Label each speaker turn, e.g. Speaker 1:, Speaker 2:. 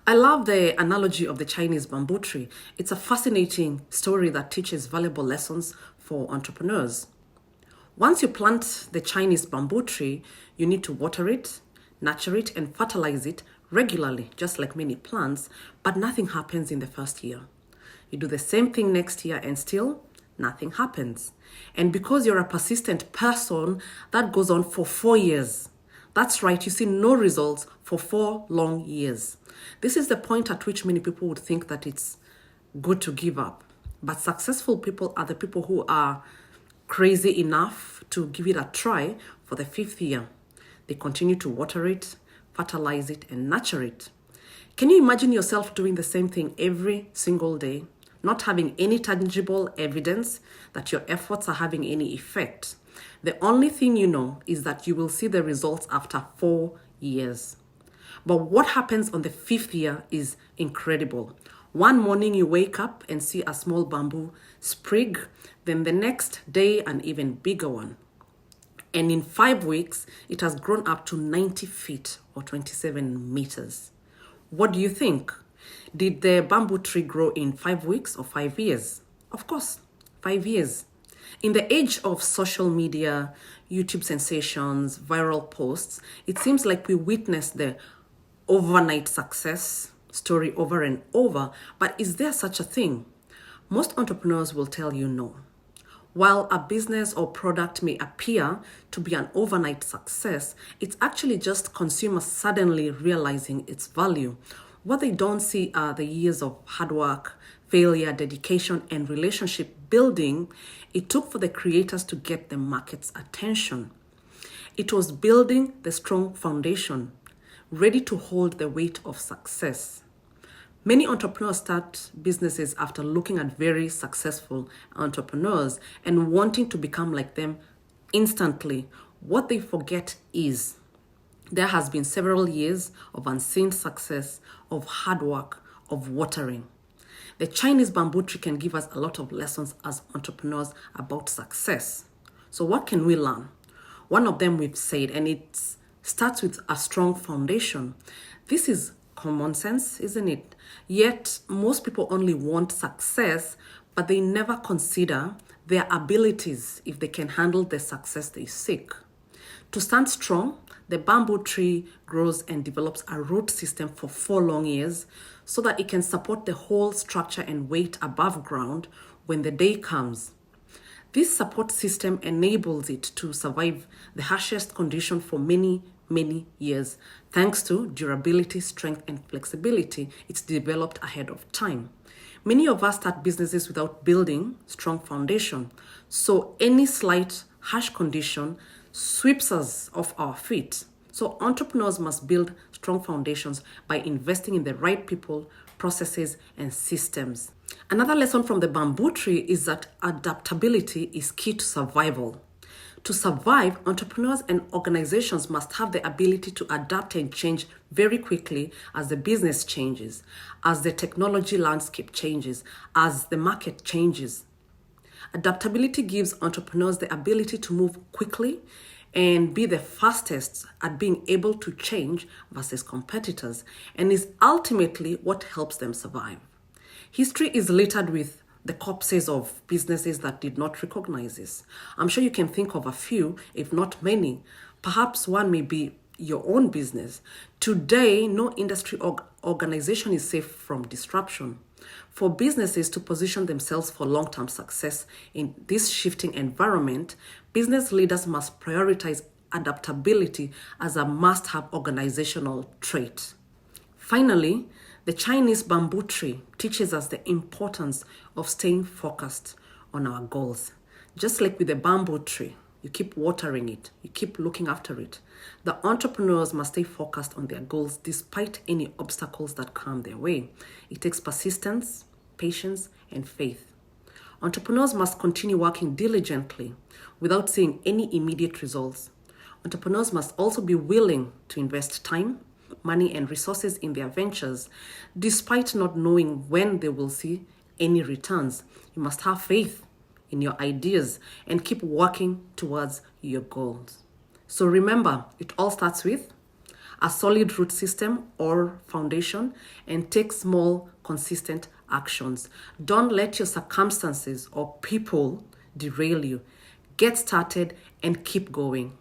Speaker 1: I love the analogy of the Chinese bamboo tree. It's a fascinating story that teaches valuable lessons for entrepreneurs. Once you plant the Chinese bamboo tree, you need to water it, nurture it, and fertilize it regularly, just like many plants, but nothing happens in the first year. You do the same thing next year and still nothing happens. And because you're a persistent person, that goes on for 4 years. That's right, you see no results for 4 long years. This is the point at which many people would think that it's good to give up. But successful people are the people who are crazy enough to give it a try for the 5th year. They continue to water it, fertilize it, and nurture it. Can you imagine yourself doing the same thing every single day, not having any tangible evidence that your efforts are having any effect? The only thing you know is that you will see the results after 4 years. But what happens on the 5th year is incredible. One morning you wake up and see a small bamboo sprig, then the next day an even bigger one. And in 5 weeks, it has grown up to 90 feet or 27 meters. What do you think? Did the bamboo tree grow in 5 weeks or 5 years? Of course, 5 years. In the age of social media, YouTube sensations, viral posts, it seems like we witness the overnight success story over and over. But is there such a thing? Most entrepreneurs will tell you no. While a business or product may appear to be an overnight success, it's actually just consumers suddenly realizing its value. What they don't see are the years of hard work, failure, dedication, and relationship building it took for the creators to get the market's attention. It was building the strong foundation, ready to hold the weight of success. Many entrepreneurs start businesses after looking at very successful entrepreneurs and wanting to become like them instantly. What they forget is there has been several years of unseen success, of hard work, of watering. The Chinese bamboo tree can give us a lot of lessons as entrepreneurs about success. So what can we learn? One of them we've said, and it starts with a strong foundation. This is common sense, isn't it? Yet most people only want success, but they never consider their abilities if they can handle the success they seek. To stand strong, the bamboo tree grows and develops a root system for 4 long years so that it can support the whole structure and weight above ground when the day comes. This support system enables it to survive the harshest condition for many years. Thanks to durability, strength, and flexibility it's developed ahead of time. Many of us start businesses without building strong foundation. So any slight harsh condition sweeps us off our feet. So entrepreneurs must build strong foundations by investing in the right people, processes, and systems. Another lesson from the bamboo tree is that adaptability is key to survival. To survive, entrepreneurs and organizations must have the ability to adapt and change very quickly as the business changes, as the technology landscape changes, as the market changes. Adaptability gives entrepreneurs the ability to move quickly and be the fastest at being able to change versus competitors, and is ultimately what helps them survive. History is littered with the corpses of businesses that did not recognize this. I'm sure you can think of a few, if not many. Perhaps one may be your own business. Today, no industry organization is safe from disruption. For businesses to position themselves for long-term success in this shifting environment, business leaders must prioritize adaptability as a must-have organizational trait. Finally, the Chinese bamboo tree teaches us the importance of staying focused on our goals. Just like with the bamboo tree, you keep watering it, you keep looking after it. The entrepreneurs must stay focused on their goals despite any obstacles that come their way. It takes persistence, patience, and faith. Entrepreneurs must continue working diligently without seeing any immediate results. Entrepreneurs must also be willing to invest time, money, and resources in their ventures, despite not knowing when they will see any returns. You must have faith in your ideas and keep working towards your goals. So remember, it all starts with a solid root system or foundation, and take small, consistent actions. Don't let your circumstances or people derail you. Get started and keep going.